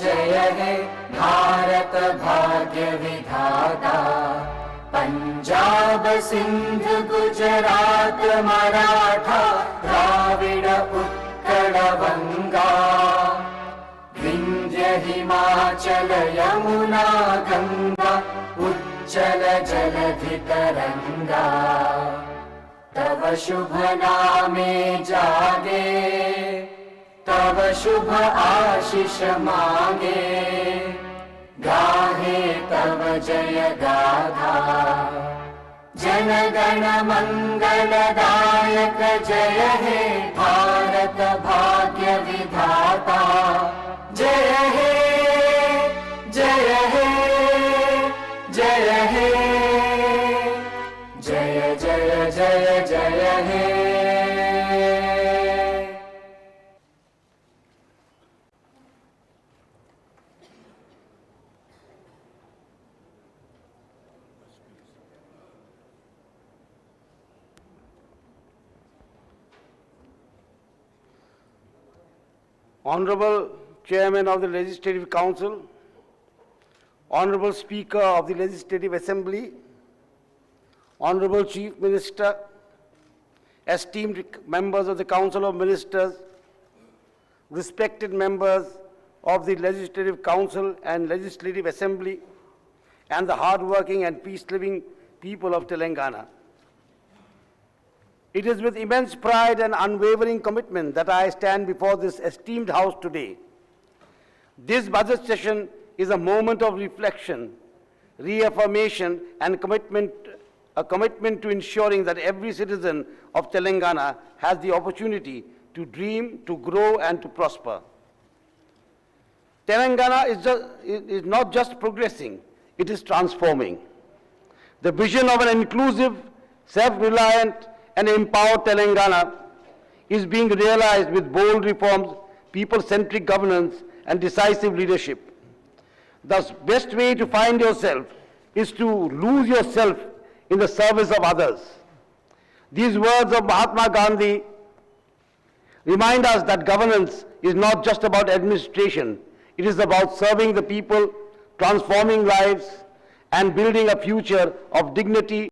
जय हे भारत भाग्य विधाता। पंजाब सिंध गुजरात मराठा द्राविड उत्कल बंगा। विंध्य हिमाचल यमुना गंगा उच्चल जलधि तरंगा। तव शुभ नामे जागे तव शुभ आशीष मांगे। गाहे तव जय गाथा जन गण मंगलदायक जय हे भारत भाग्य विधाता। जय हे जय हे जय हे जय जय जय जय हे। Honorable Chairman of the Legislative Council, Honorable Speaker of the Legislative Assembly, Honorable Chief Minister, esteemed members of the Council of Ministers, respected members of the Legislative Council and Legislative Assembly, and the hard-working and peace-living people of Telangana. It is with immense pride and unwavering commitment that I stand before this esteemed House today. This budget session is a moment of reflection, reaffirmation, and a commitment to ensuring that every citizen of Telangana has the opportunity to dream, to grow, and to prosper. Telangana is not just progressing, it is transforming. The vision of an inclusive, self-reliant, and empowered Telangana is being realized with bold reforms, people-centric governance, and decisive leadership. The best way to find yourself is to lose yourself in the service of others. These words of Mahatma Gandhi remind us that governance is not just about administration. It is about serving the people, transforming lives, and building a future of dignity,